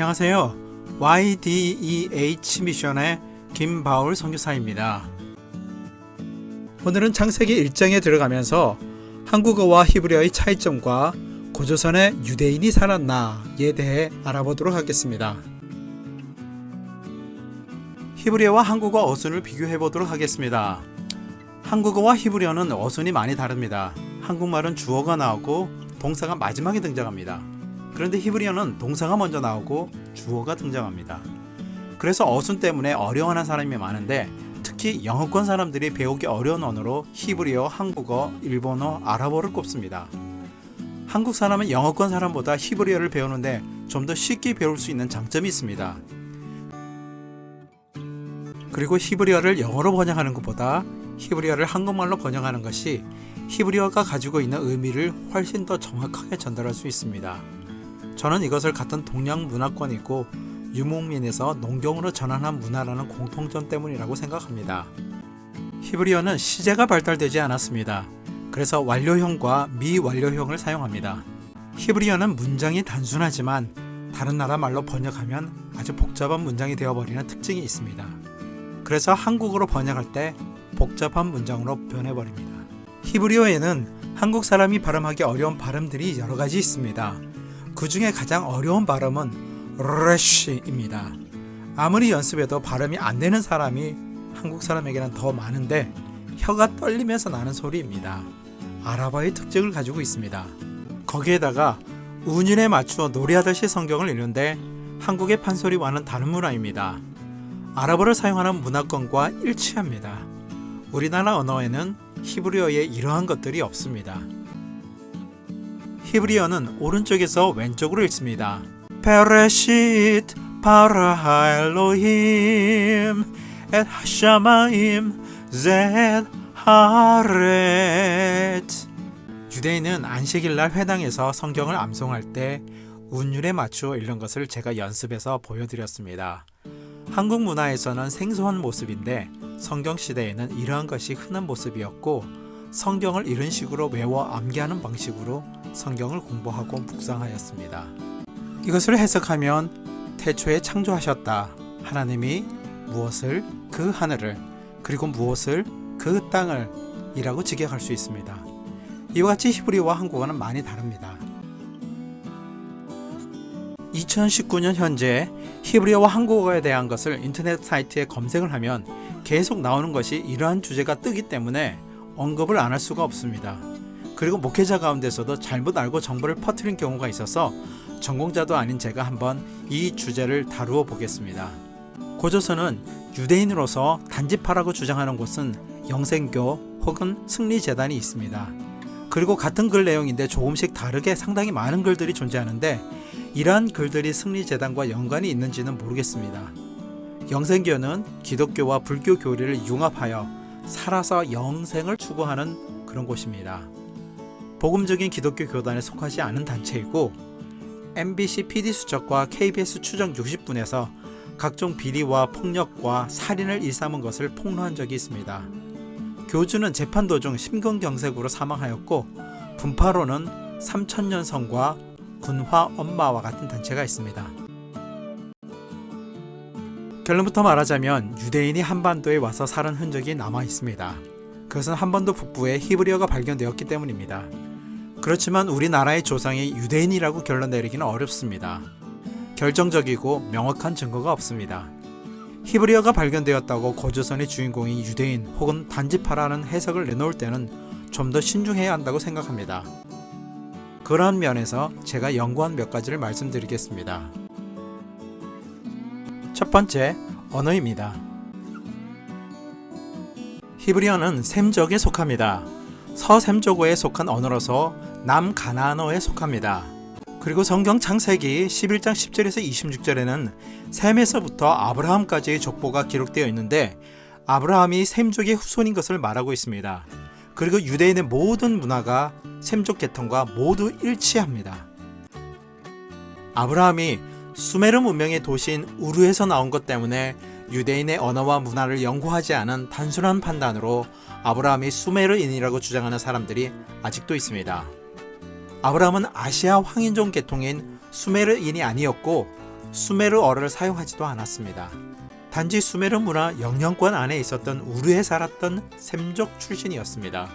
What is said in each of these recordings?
안녕하세요. YDEH 미션의 김바울 선교사입니다. 오늘은 창세기 1장에 들어가면서 한국어와 히브리어의 차이점과 고조선에 유대인이 살았나에 대해 알아보도록 하겠습니다. 히브리어와 한국어 어순을 비교해 보도록 하겠습니다. 한국어와 히브리어는 어순이 많이 다릅니다. 한국말은 주어가 나오고 동사가 마지막에 등장합니다. 그런데 히브리어는 동사가 먼저 나오고 주어가 등장합니다. 그래서 어순 때문에 어려워하는 사람이 많은데 특히 영어권 사람들이 배우기 어려운 언어로 히브리어, 한국어, 일본어, 아랍어를 꼽습니다. 한국 사람은 영어권 사람보다 히브리어를 배우는데 좀 더 쉽게 배울 수 있는 장점이 있습니다. 그리고 히브리어를 영어로 번역하는 것보다 히브리어를 한국말로 번역하는 것이 히브리어가 가지고 있는 의미를 훨씬 더 정확하게 전달할 수 있습니다. 저는 이것을 같은 동양 문화권이고 유목민에서 농경으로 전환한 문화라는 공통점 때문이라고 생각합니다. 히브리어는 시제가 발달되지 않았습니다. 그래서 완료형과 미완료형을 사용합니다. 히브리어는 문장이 단순하지만 다른 나라 말로 번역하면 아주 복잡한 문장이 되어버리는 특징이 있습니다. 그래서 한국어로 번역할 때 복잡한 문장으로 변해버립니다. 히브리어에는 한국 사람이 발음하기 어려운 발음들이 여러 가지 있습니다. 그 중에 가장 어려운 발음은 레쉬입니다. 아무리 연습해도 발음이 안 되는 사람이 한국 사람에게는 더 많은데 혀가 떨리면서 나는 소리입니다. 아랍어의 특징을 가지고 있습니다. 거기에다가 운율에 맞추어 노래하듯이 성경을 읽는데 한국의 판소리와는 다른 문화입니다. 아랍어를 사용하는 문화권과 일치합니다. 우리나라 언어에는 히브리어에 이러한 것들이 없습니다. 히브리어는 오른쪽에서 왼쪽으로 읽습니다. 베레시트 바라 엘로힘 엣 하샤마임 젯 하렛. 유대인은 안식일날 회당에서 성경을 암송할 때 운율에 맞추어 읽는 것을 제가 연습해서 보여드렸습니다. 한국 문화에서는 생소한 모습인데 성경 시대에는 이러한 것이 흔한 모습이었고 성경을 이런 식으로 외워 암기하는 방식으로 성경을 공부하고 묵상하였습니다. 이것을 해석하면 태초에 창조하셨다. 하나님이 무엇을? 그 하늘을, 그리고 무엇을? 그 땅을 이라고 직역할 수 있습니다. 이와 같이 히브리어와 한국어는 많이 다릅니다. 2019년 현재 히브리어와 한국어에 대한 것을 인터넷 사이트에 검색을 하면 계속 나오는 것이 이러한 주제가 뜨기 때문에 언급을 안 할 수가 없습니다. 그리고 목회자 가운데서도 잘못 알고 정보를 퍼뜨린 경우가 있어서 전공자도 아닌 제가 한번 이 주제를 다루어 보겠습니다. 고조선은 유대인으로서 단지파라고 주장하는 곳은 영생교 혹은 승리재단이 있습니다. 그리고 같은 글 내용인데 조금씩 다르게 상당히 많은 글들이 존재하는데 이러한 글들이 승리재단과 연관이 있는지는 모르겠습니다. 영생교는 기독교와 불교 교리를 융합하여 살아서 영생을 추구하는 그런 곳입니다. 복음적인 기독교 교단에 속하지 않은 단체이고 MBC PD 수첩과 KBS 추정 60분에서 각종 비리와 폭력과 살인을 일삼은 것을 폭로한 적이 있습니다. 교주는 재판 도중 심근경색으로 사망하였고 분파로는 삼천년성과 군화 엄마와 같은 단체가 있습니다. 결론부터 말하자면 유대인이 한반도에 와서 살은 흔적이 남아 있습니다. 그것은 한반도 북부에 히브리어가 발견되었기 때문입니다. 그렇지만 우리나라의 조상이 유대인이라고 결론 내리기는 어렵습니다. 결정적이고 명확한 증거가 없습니다. 히브리어가 발견되었다고 고조선의 주인공이 유대인 혹은 단지파라는 해석을 내놓을 때는 좀 더 신중해야 한다고 생각합니다. 그러한 면에서 제가 연구한 몇 가지를 말씀드리겠습니다. 첫 번째, 언어입니다. 히브리어는 셈족에 속합니다. 서셈족어에 속한 언어로서 남가나안어에 속합니다. 그리고 성경 창세기 11장 10절에서 26절에는 셈에서부터 아브라함까지의 족보가 기록되어 있는데 아브라함이 셈족의 후손인 것을 말하고 있습니다. 그리고 유대인의 모든 문화가 셈족 계통과 모두 일치합니다. 아브라함이 수메르 문명의 도시인 우르에서 나온 것 때문에 유대인의 언어와 문화를 연구하지 않은 단순한 판단으로 아브라함이 수메르인이라고 주장하는 사람들이 아직도 있습니다. 아브라함은 아시아 황인종 계통인 수메르인이 아니었고 수메르어를 사용하지도 않았습니다. 단지 수메르 문화 영향권 안에 있었던 우르에 살았던 셈족 출신이었습니다.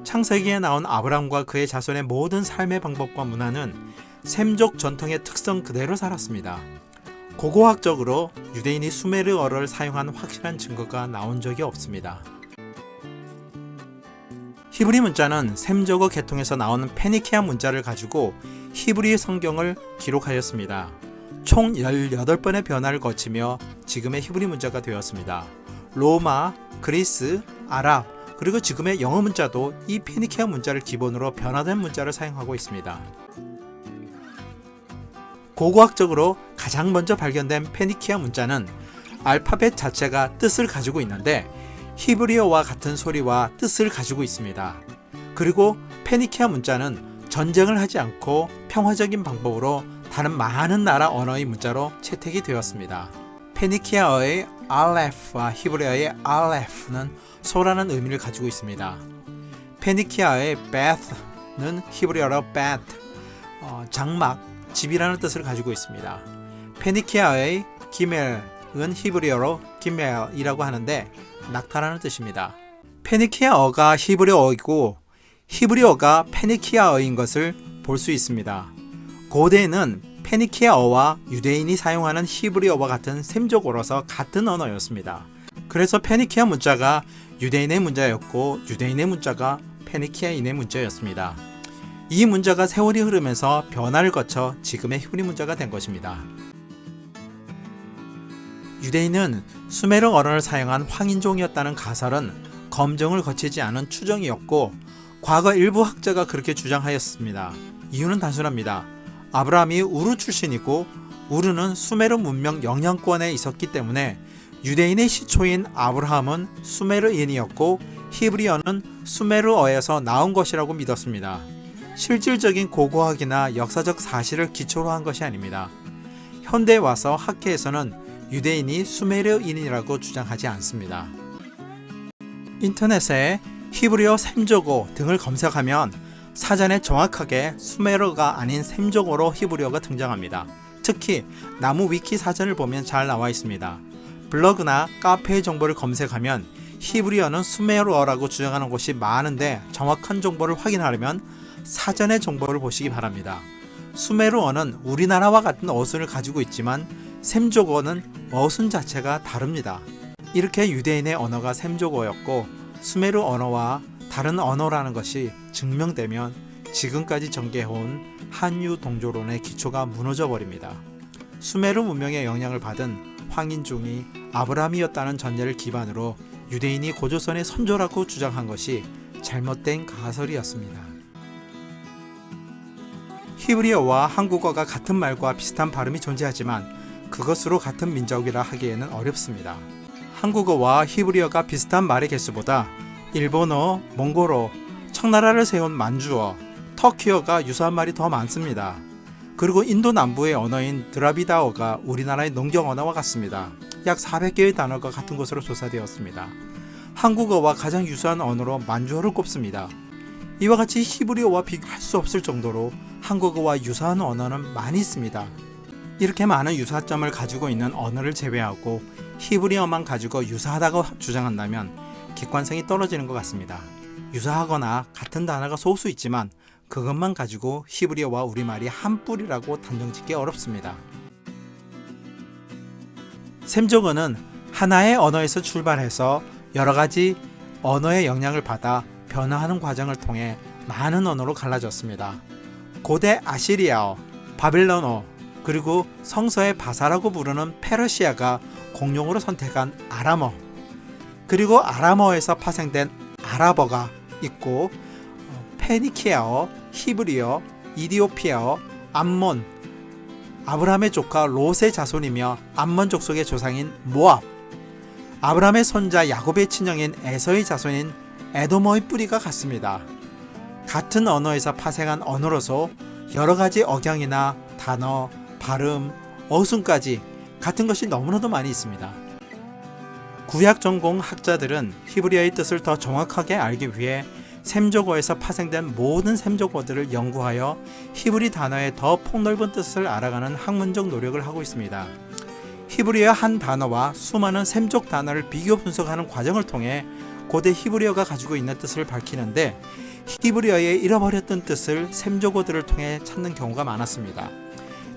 창세기에 나온 아브람과 그의 자손의 모든 삶의 방법과 문화는 셈족 전통의 특성 그대로 살았습니다. 고고학적으로 유대인이 수메르어를 사용한 확실한 증거가 나온 적이 없습니다. 히브리 문자는 셈족어 계통에서 나온 페니키아 문자를 가지고 히브리 성경을 기록하였습니다. 총 18번의 변화를 거치며 지금의 히브리 문자가 되었습니다. 로마, 그리스, 아랍, 그리고 지금의 영어 문자도 이 페니키아 문자를 기본으로 변화된 문자를 사용하고 있습니다. 고고학적으로 가장 먼저 발견된 페니키아 문자는 알파벳 자체가 뜻을 가지고 있는데 히브리어와 같은 소리와 뜻을 가지고 있습니다. 그리고 페니키아 문자는 전쟁을 하지 않고 평화적인 방법으로 다른 많은 나라 언어의 문자로 채택이 되었습니다. 페니키아어의 알레프와 히브리어의 알레프는 소라는 의미를 가지고 있습니다. 페니키아의 베트는 히브리어로 베트, 장막, 집이라는 뜻을 가지고 있습니다. 페니키아의 기멜은 히브리어로 기멜이라고 하는데 낙타라는 뜻입니다. 페니키아어가 히브리어이고 히브리어가 페니키아어인 것을 볼 수 있습니다. 고대에는 페니키아어와 유대인이 사용하는 히브리어와 같은 셈족어로서 같은 언어였습니다. 그래서 페니키아 문자가 유대인의 문자였고 유대인의 문자가 페니키아인의 문자였습니다. 이 문자가 세월이 흐르면서 변화를 거쳐 지금의 히브리 문자가 된 것입니다. 유대인은 수메르 언어를 사용한 황인종이었다는 가설은 검증을 거치지 않은 추정이었고 과거 일부 학자가 그렇게 주장하였습니다. 이유는 단순합니다. 아브라함이 우르 출신이고 우르는 수메르 문명 영향권에 있었기 때문에 유대인의 시초인 아브라함은 수메르인이었고 히브리어는 수메르어에서 나온 것이라고 믿었습니다. 실질적인 고고학이나 역사적 사실을 기초로 한 것이 아닙니다. 현대에 와서 학계에서는 유대인이 수메르인이라고 주장하지 않습니다. 인터넷에 히브리어 셈족어 등을 검색하면 사전에 정확하게 수메르가 아닌 셈족어로 히브리어가 등장합니다. 특히 나무 위키 사전을 보면 잘 나와 있습니다. 블로그나 카페의 정보를 검색하면 히브리어는 수메르어라고 주장하는 곳이 많은데 정확한 정보를 확인하려면 사전의 정보를 보시기 바랍니다. 수메르어는 우리나라와 같은 어순을 가지고 있지만 셈족어는 어순 자체가 다릅니다. 이렇게 유대인의 언어가 셈족어였고 수메르 언어와 다른 언어라는 것이 증명되면 지금까지 전개해온 한유 동조론의 기초가 무너져 버립니다. 수메르 문명의 영향을 받은 황인종이 아브라함이었다는 전제를 기반으로 유대인이 고조선의 선조라고 주장한 것이 잘못된 가설이었습니다. 히브리어와 한국어가 같은 말과 비슷한 발음이 존재하지만 그것으로 같은 민족이라 하기에는 어렵습니다. 한국어와 히브리어가 비슷한 말의 개수보다 일본어, 몽골어, 청나라를 세운 만주어, 터키어가 유사한 말이 더 많습니다. 그리고 인도 남부의 언어인 드라비다어가 우리나라의 농경 언어와 같습니다. 약 400개의 단어가 같은 것으로 조사되었습니다. 한국어와 가장 유사한 언어로 만주어를 꼽습니다. 이와 같이 히브리어와 비교할 수 없을 정도로 한국어와 유사한 언어는 많이 있습니다. 이렇게 많은 유사점을 가지고 있는 언어를 제외하고 히브리어만 가지고 유사하다고 주장한다면 객관성이 떨어지는 것 같습니다. 유사하거나 같은 단어가 소수 있지만 그것만 가지고 히브리어와 우리말이 한 뿌리라고 단정짓기 어렵습니다. 셈족어는 하나의 언어에서 출발해서 여러 가지 언어의 영향을 받아 변화하는 과정을 통해 많은 언어로 갈라졌습니다. 고대 아시리아어, 바빌론어, 그리고 성서의 바사라고 부르는 페르시아가 공용으로 선택한 아람어, 그리고 아람어에서 파생된 아랍어가 있고 페니키아어, 히브리어, 이디오피아어, 암몬, 아브라함의 조카 롯의 자손이며 암몬 족속의 조상인 모압, 아브라함의 손자 야곱의 친형인 에서의 자손인 에돔의 뿌리가 같습니다. 같은 언어에서 파생한 언어로서 여러 가지 억양이나 단어, 발음, 어순까지 같은 것이 너무나도 많이 있습니다. 구약 전공 학자들은 히브리어의 뜻을 더 정확하게 알기 위해 셈조어에서 파생된 모든 셈조어들을 연구하여 히브리 단어의 더 폭넓은 뜻을 알아가는 학문적 노력을 하고 있습니다. 히브리어 한 단어와 수많은 셈족 단어를 비교 분석하는 과정을 통해 고대 히브리어가 가지고 있는 뜻을 밝히는데 히브리어의 잃어버렸던 뜻을 셈조어들을 통해 찾는 경우가 많았습니다.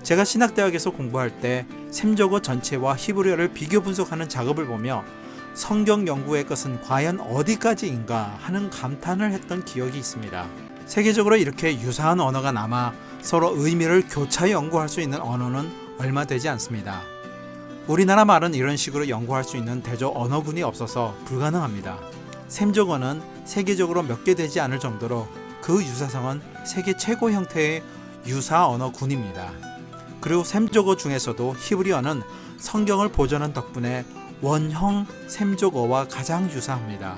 제가 신학대학에서 공부할 때 셈조어 전체와 히브리어를 비교 분석하는 작업을 보며 성경 연구의 것은 과연 어디까지인가 하는 감탄을 했던 기억이 있습니다. 세계적으로 이렇게 유사한 언어가 남아 서로 의미를 교차 연구할 수 있는 언어는 얼마 되지 않습니다. 우리나라 말은 이런 식으로 연구할 수 있는 대조 언어군이 없어서 불가능합니다. 셈조어는 세계적으로 몇 개 되지 않을 정도로 그 유사성은 세계 최고 형태의 유사 언어군입니다. 그리고 셈조어 중에서도 히브리어는 성경을 보존한 덕분에 원형 셈조어와 가장 유사합니다.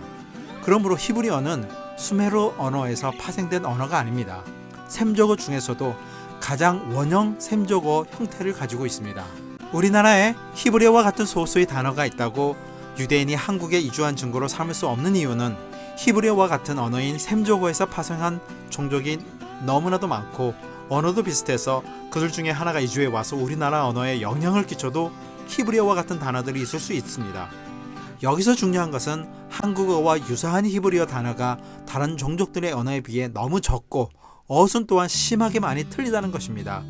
그러므로 히브리어는 수메르 언어에서 파생된 언어가 아닙니다. 셈조어 중에서도 가장 원형 셈조어 형태를 가지고 있습니다. 우리나라에 히브리어와 같은 소수의 단어가 있다고 유대인이 한국에 이주한 증거로 삼을 수 없는 이유는 히브리어와 같은 언어인 셈조어에서 파생한 종족이 너무나도 많고 언어도 비슷해서 그들 중에 하나가 이주해 와서 우리나라 언어에 영향을 끼쳐도 히브리어와 같은 단어들이 있을 수 있습니다. 여기서 중요한 것은 한국어와 유사한 히브리어 단어가 다른 종족들의 언어에 비해 너무 적고 어순 또한 심하게 많이 틀리다는 것입니다.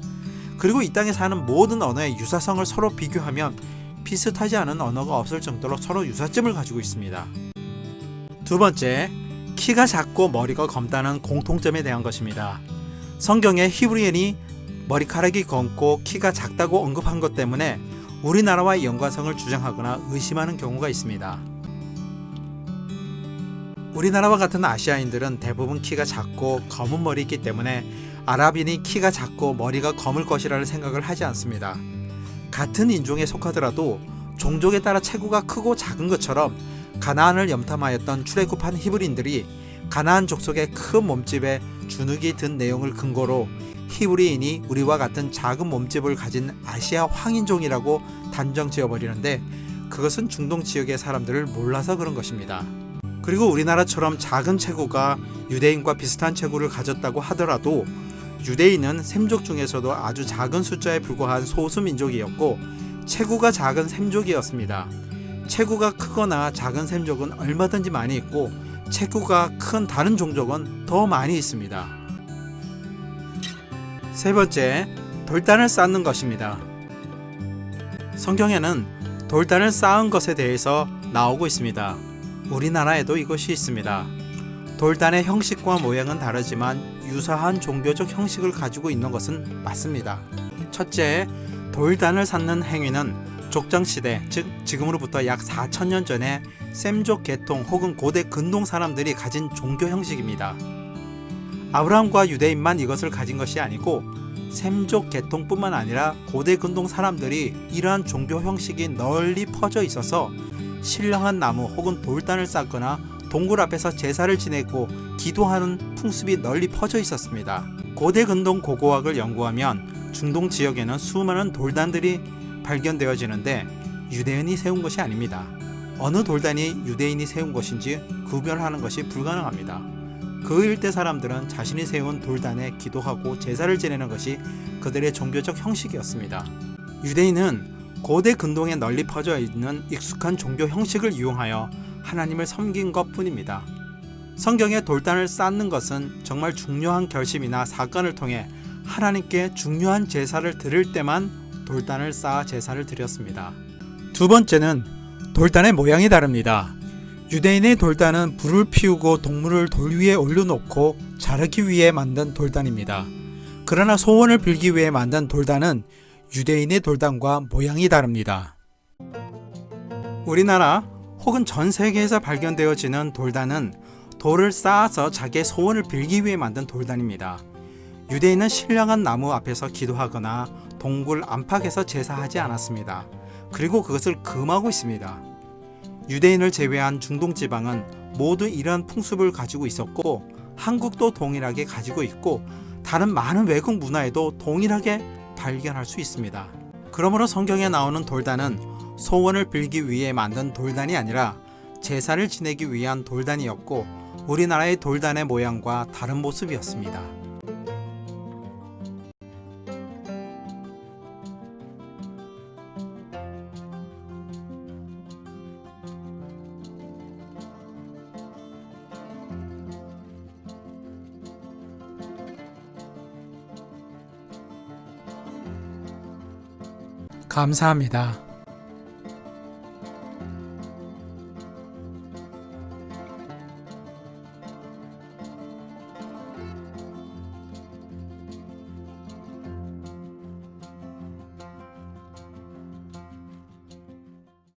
그리고 이 땅에 사는 모든 언어의 유사성을 서로 비교하면 비슷하지 않은 언어가 없을 정도로 서로 유사점을 가지고 있습니다. 두 번째, 키가 작고 머리가 검다는 공통점에 대한 것입니다. 성경에 히브리인이 머리카락이 검고 키가 작다고 언급한 것 때문에 우리나라와의 연관성을 주장하거나 의심하는 경우가 있습니다. 우리나라와 같은 아시아인들은 대부분 키가 작고 검은 머리이기 때문에 아랍인이 키가 작고 머리가 검을 것이라는 생각을 하지 않습니다. 같은 인종에 속하더라도 종족에 따라 체구가 크고 작은 것처럼 가나안을 염탐하였던 출애굽한 히브리인들이 가나안 족속의 큰 몸집에 주눅이 든 내용을 근거로 히브리인이 우리와 같은 작은 몸집을 가진 아시아 황인종이라고 단정 지어버리는데 그것은 중동 지역의 사람들을 몰라서 그런 것입니다. 그리고 우리나라처럼 작은 체구가 유대인과 비슷한 체구를 가졌다고 하더라도 유대인은 셈족 중에서도 아주 작은 숫자에 불과한 소수 민족이었고 체구가 작은 셈족이었습니다. 체구가 크거나 작은 셈족은 얼마든지 많이 있고 체구가 큰 다른 종족은 더 많이 있습니다. 세 번째, 돌단을 쌓는 것입니다. 성경에는 돌단을 쌓은 것에 대해서 나오고 있습니다. 우리나라에도 이것이 있습니다. 돌단의 형식과 모양은 다르지만 유사한 종교적 형식을 가지고 있는 것은 맞습니다. 첫째, 돌단을 쌓는 행위는 족장시대, 즉 지금으로부터 약 4,000년 전에 셈족 계통 혹은 고대 근동 사람들이 가진 종교 형식입니다. 아브라함과 유대인만 이것을 가진 것이 아니고 셈족 계통뿐만 아니라 고대 근동 사람들이 이러한 종교 형식이 널리 퍼져 있어서 신령한 나무 혹은 돌단을 쌓거나 동굴 앞에서 제사를 지내고 기도하는 풍습이 널리 퍼져 있었습니다. 고대 근동 고고학을 연구하면 중동 지역에는 수많은 돌단들이 발견되어지는데 유대인이 세운 것이 아닙니다. 어느 돌단이 유대인이 세운 것인지 구별하는 것이 불가능합니다. 그 일대 사람들은 자신이 세운 돌단에 기도하고 제사를 지내는 것이 그들의 종교적 형식이었습니다. 유대인은 고대 근동에 널리 퍼져 있는 익숙한 종교 형식을 이용하여 하나님을 섬긴 것뿐입니다. 성경에 돌단을 쌓는 것은 정말 중요한 결심이나 사건을 통해 하나님께 중요한 제사를 드릴 때만 돌단을 쌓아 제사를 드렸습니다. 두 번째는 돌단의 모양이 다릅니다. 유대인의 돌단은 불을 피우고 동물을 돌 위에 올려놓고 자르기 위해 만든 돌단입니다. 그러나 소원을 빌기 위해 만든 돌단은 유대인의 돌단과 모양이 다릅니다. 우리나라 혹은 전 세계에서 발견되어지는 돌단은 돌을 쌓아서 자기의 소원을 빌기 위해 만든 돌단입니다. 유대인은 신령한 나무 앞에서 기도하거나 동굴 안팎에서 제사하지 않았습니다. 그리고 그것을 금하고 있습니다. 유대인을 제외한 중동 지방은 모두 이러한 풍습을 가지고 있었고 한국도 동일하게 가지고 있고 다른 많은 외국 문화에도 동일하게 발견할 수 있습니다. 그러므로 성경에 나오는 돌단은 소원을 빌기 위해 만든 돌단이 아니라 제사를 지내기 위한 돌단이었고 우리나라의 돌단의 모양과 다른 모습이었습니다. 감사합니다.